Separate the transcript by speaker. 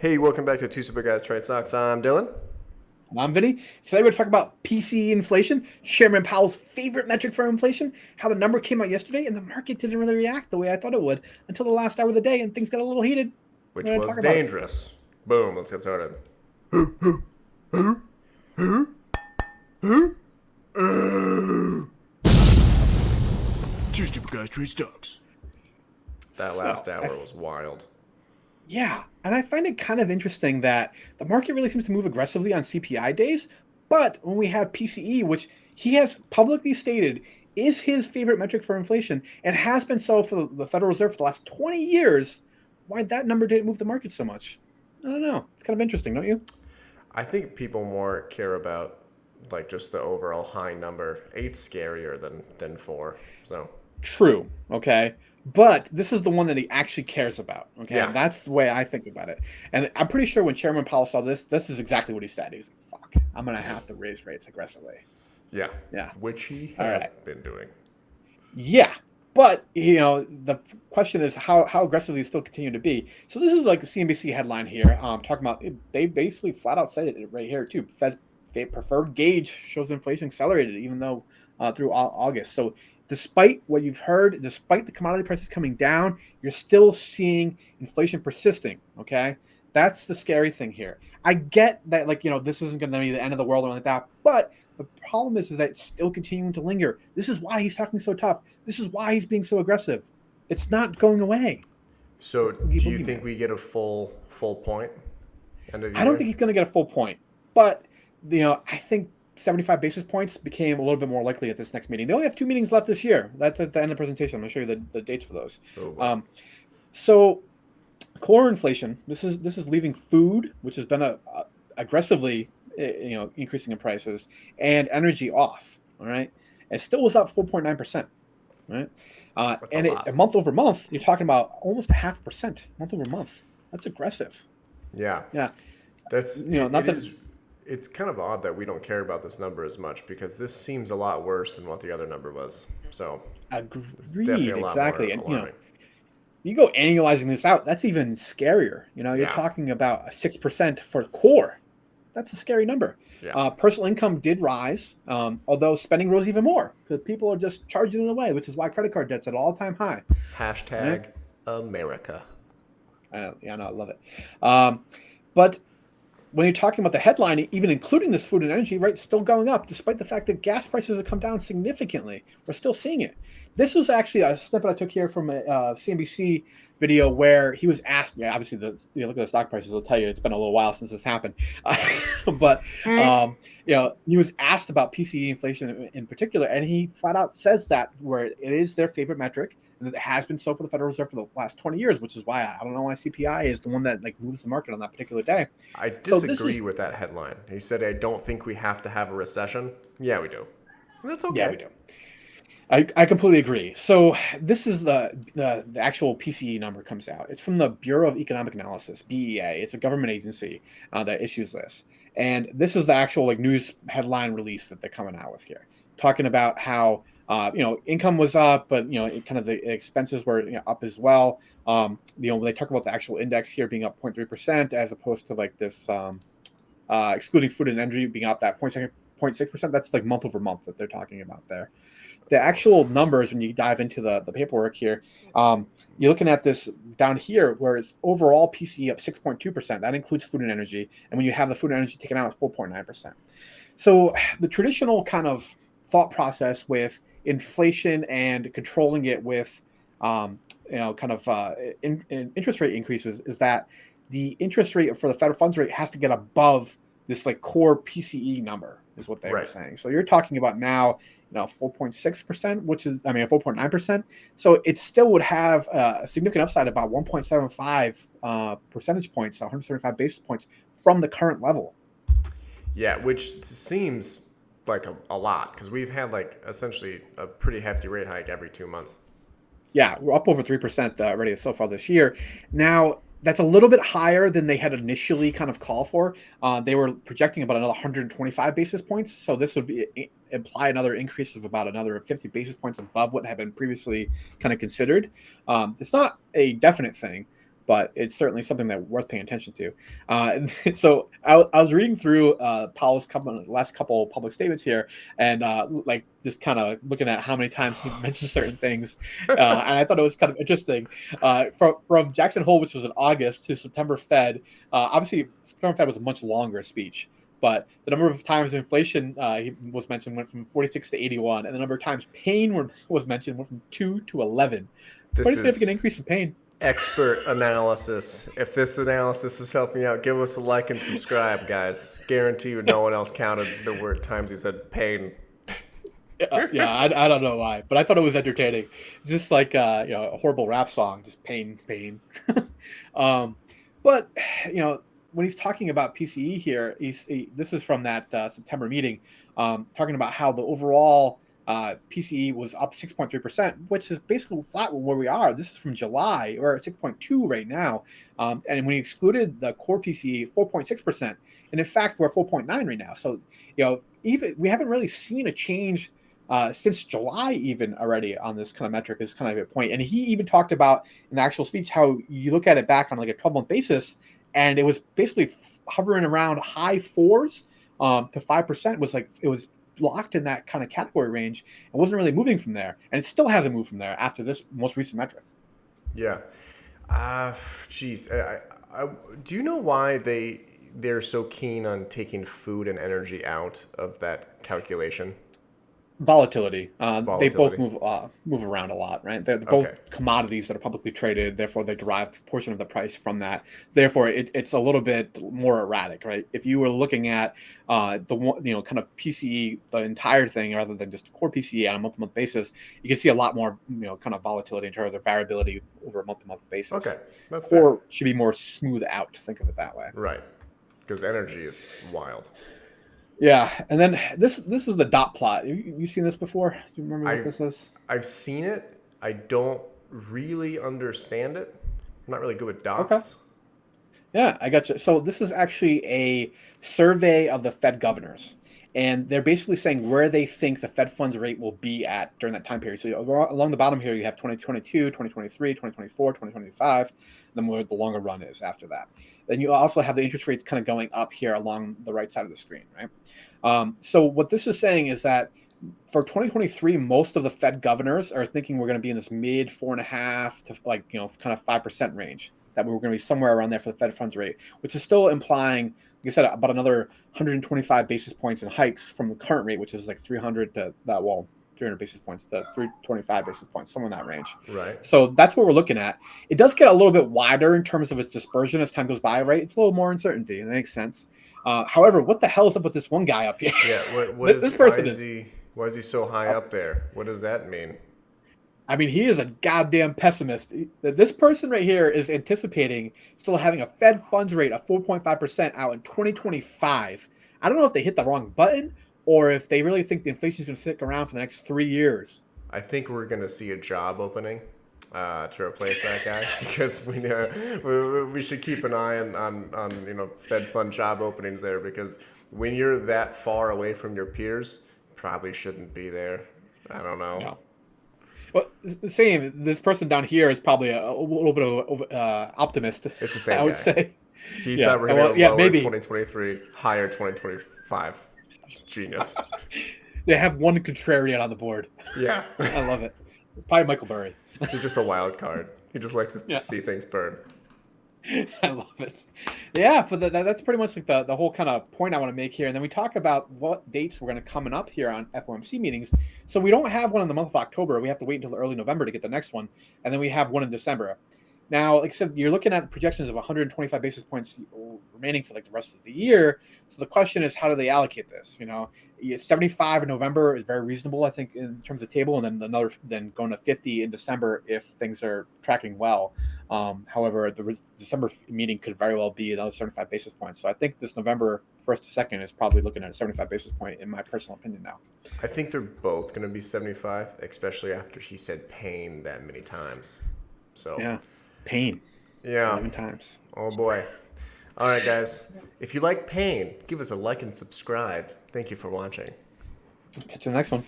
Speaker 1: Hey, welcome back to Two Super Guys Trade Stocks. I'm Dylan.
Speaker 2: I'm Vinny. Today we're going to talk about PCE inflation, Chairman Powell's favorite metric for inflation, how the number came out yesterday, and the market didn't really react the way I thought it would until the last hour of the day, and things got a little heated. We're
Speaker 1: Which
Speaker 2: going to
Speaker 1: was
Speaker 2: talk about it.
Speaker 1: dangerous. Boom, let's get started.
Speaker 3: Two stupid guys trade stocks.
Speaker 1: That
Speaker 2: So,
Speaker 1: last hour was wild.
Speaker 2: yeah, and I find it kind of interesting that the market really seems to move aggressively on CPI days, but when we have PCE, which he has publicly stated is his favorite metric for inflation and has been so for the Federal Reserve for the last 20 years, why that number didn't move the market so much? I don't know. It's kind of interesting, don't you?
Speaker 1: I think people more care about like just the overall high number. Eight's scarier than four. So
Speaker 2: True. Okay. But this is the one that he actually cares about. Okay.
Speaker 1: yeah,
Speaker 2: And that's the way I think about it. And I'm pretty sure when Chairman Powell saw this is exactly what he said. He was like, fuck, I'm going to have to raise rates aggressively.
Speaker 1: yeah,
Speaker 2: Yeah.
Speaker 1: which he
Speaker 2: All
Speaker 1: has
Speaker 2: right.
Speaker 1: been doing.
Speaker 2: Yeah. But, the question is how aggressively you still continue to be. So this is like a CNBC headline here talking about they basically flat out said it right here, too. Fed's preferred gauge shows inflation accelerated even though through August. So despite what you've heard, despite the commodity prices coming down, you're still seeing inflation persisting. Okay. That's the scary thing here. I get that, this isn't going to be the end of the world or anything like that, but the problem is that it's still continuing to linger. This is why he's talking so tough. This is why he's being so aggressive. It's not going away.
Speaker 1: So
Speaker 2: Oogie
Speaker 1: do you
Speaker 2: boogie
Speaker 1: think
Speaker 2: man.
Speaker 1: we get a full point end of the
Speaker 2: I don't
Speaker 1: year?
Speaker 2: think he's going to get a full point, but I think 75 basis points became a little bit more likely at this next meeting. They only have two meetings left this year. That's at the end of the presentation. I'm going to show you the dates for those.
Speaker 1: Oh boy.
Speaker 2: So core inflation. This is leaving food, which has been a aggressively increasing in prices, and energy off. All right, it still was up 4.9%. Right,
Speaker 1: That's a
Speaker 2: and
Speaker 1: lot.
Speaker 2: month over month, you're talking about almost a 0.5% month over month. That's aggressive.
Speaker 1: Yeah.
Speaker 2: Yeah,
Speaker 1: That's
Speaker 2: not
Speaker 1: it
Speaker 2: that
Speaker 1: is it's kind of odd that we don't care about this number as much because this seems a lot worse than what the other number was. So it's definitely
Speaker 2: agreed
Speaker 1: a lot more
Speaker 2: exactly, and
Speaker 1: alarming.
Speaker 2: you go annualizing this out, that's even scarier. You're
Speaker 1: Yeah.
Speaker 2: talking about a 6% for core. That's a scary number.
Speaker 1: Yeah.
Speaker 2: Personal income did rise, although spending rose even more because people are just charging it away, which is why credit card debt's at an all-time high. Right?
Speaker 1: Hashtag America.
Speaker 2: Yeah, no, I love it. But when you're talking about the headline, even including this food and energy, right, still going up, despite the fact that gas prices have come down significantly. We're still seeing it. This was actually a snippet I took here from a CNBC video where he was asked. Yeah, obviously, look at the stock prices will tell you it's been a little while since this happened. But he was asked about PCE inflation in particular, and he flat out says that where it is their favorite metric, and it has been so for the Federal Reserve for the last 20 years, which is why I don't know why CPI is the one that moves the market on that particular day.
Speaker 1: I
Speaker 2: So this
Speaker 1: disagree
Speaker 2: is
Speaker 1: with that headline. He said, I don't think we have to have a recession. Yeah, we do. And that's
Speaker 2: yeah,
Speaker 1: okay.
Speaker 2: we do. I completely agree. So this is the actual PCE number comes out. It's from the Bureau of Economic Analysis, BEA. It's a government agency that issues this, and this is the actual news headline release that they're coming out with here, talking about how income was up, but kind of the expenses were up as well. They talk about the actual index here being up 0.3% as opposed to this excluding food and energy being up that 0.6%. That's month over month that they're talking about there. The actual numbers, when you dive into the paperwork here, you're looking at this down here where it's overall PCE up 6.2%. That includes food and energy. And when you have the food and energy taken out, it's 4.9%. So the traditional kind of thought process with inflation and controlling it with, interest rate increases is that the interest rate for the federal funds rate has to get above this core PCE number is what they were
Speaker 1: Right.
Speaker 2: saying. So you're talking about now 4.6%, which is 4.9%. So it still would have a significant upside, about 1.75 percentage points, 175 basis points from the current level.
Speaker 1: Yeah, which seems like a lot because we've had essentially a pretty hefty rate hike every 2 months.
Speaker 2: Yeah, we're up over 3% already so far this year. Now, that's a little bit higher than they had initially kind of called for. They were projecting about another 125 basis points. So this would imply another increase of about another 50 basis points above what had been previously kind of considered. It's not a definite thing, but it's certainly something that worth paying attention to. So I was reading through Powell's last couple public statements here, and like just kind of looking at how many times he mentioned certain things, and I thought it was kind of interesting. From Jackson Hole, which was in August, to September Fed. Obviously, September Fed was a much longer speech. But the number of times inflation was mentioned went from 46 to 81, and the number of times pain was mentioned went from 2 to 11. Pretty significant increase in pain.
Speaker 1: Expert analysis. If this analysis is helping you out, give us a like and subscribe, guys. Guarantee you no one else counted the word times he said pain.
Speaker 2: Yeah, I don't know why, but I thought it was entertaining. It's just like a horrible rap song, just pain. But when he's talking about PCE here, this is from that September meeting, talking about how the overall PCE was up 6.3%, which is basically flat with where we are. This is from July. We're at 6.2 right now. And when he excluded the core PCE, 4.6%. And in fact, we're 4.9 right now. So, even we haven't really seen a change since July even already on this kind of metric is kind of a point. And he even talked about in the actual speech how you look at it back on like a 12-month basis, and it was basically hovering around high 4s to 5%. Was like it was locked in that kind of category range and wasn't really moving from there. And it still hasn't moved from there after this most recent metric.
Speaker 1: Yeah. Geez. Do you know why they're so keen on taking food and energy out of that calculation?
Speaker 2: Volatility. They both move around a lot, right? They're both commodities that are publicly traded. Therefore, they derive a portion of the price from that. Therefore, it's a little bit more erratic, right? If you were looking at kind of PCE, the entire thing, rather than just core PCE on a month-to-month basis, you can see a lot more kind of volatility in terms of variability over a month-to-month basis.
Speaker 1: Okay, that's
Speaker 2: core should be more smooth out. To think of it that way,
Speaker 1: right? Because energy is wild.
Speaker 2: Yeah, and then this is the dot plot. You seen this before? Do you remember what this is?
Speaker 1: I've seen it. I don't really understand it. I'm not really good with dots.
Speaker 2: Okay. Yeah, I got you. So this is actually a survey of the Fed governors, and they're basically saying where they think the Fed funds rate will be at during that time period. So along the bottom here, you have 2022, 2023, 2024, 2025, then where the longer run is after that. Then you also have the interest rates kind of going up here along the right side of the screen, right? So what this is saying is that for 2023, most of the Fed governors are thinking we're going to be in this mid 4.5 to kind of 5% range, that we're going to be somewhere around there for the Fed funds rate, which is still implying, like I said, about another 125 basis points in hikes from the current rate, which is like 300 basis points to 325 basis points, somewhere in that range.
Speaker 1: Right.
Speaker 2: So that's what we're looking at. It does get a little bit wider in terms of its dispersion as time goes by, right? It's a little more uncertainty, and that makes sense. However, what the hell is up with this one guy up here?
Speaker 1: Yeah, why is he so high up there? What does that mean?
Speaker 2: I mean, he is a goddamn pessimist. This person right here is anticipating still having a Fed funds rate of 4.5% out in 2025. I don't know if they hit the wrong button or if they really think the inflation is going to stick around for the next 3 years.
Speaker 1: I think we're going to see a job opening to replace that guy, because we should keep an eye on Fed fund job openings there, because when you're that far away from your peers, probably shouldn't be there. I don't know.
Speaker 2: No. Well, same. This person down here is probably a little bit of optimist.
Speaker 1: It's the same.
Speaker 2: I would say.
Speaker 1: He thought we're going to lower
Speaker 2: maybe
Speaker 1: 2023, higher 2025. Genius.
Speaker 2: They have one contrarian on the board.
Speaker 1: Yeah.
Speaker 2: I love it. It's probably Michael Burry.
Speaker 1: He's just a wild card. He just likes to see things burn.
Speaker 2: I love it. Yeah, but that's pretty much like the whole kind of point I want to make here. And then we talk about what dates we're going to coming up here on FOMC meetings. So we don't have one in the month of October. We have to wait until early November to get the next one. And then we have one in December. Now, like I said, you're looking at projections of 125 basis points remaining for like the rest of the year. So the question is, how do they allocate this? 75 in November is very reasonable, I think, in terms of table, and then going to 50 in December if things are tracking well. However, the December meeting could very well be another 75 basis points. So I think this November 1st to 2nd is probably looking at a 75 basis point, in my personal opinion now.
Speaker 1: I think they're both going to be 75, especially after he said pain that many times. So
Speaker 2: yeah. Pain.
Speaker 1: Yeah.
Speaker 2: 11 times.
Speaker 1: Oh, boy. All right, guys. If you like pain, give us a like and subscribe. Thank you for watching.
Speaker 2: Catch you in the next one.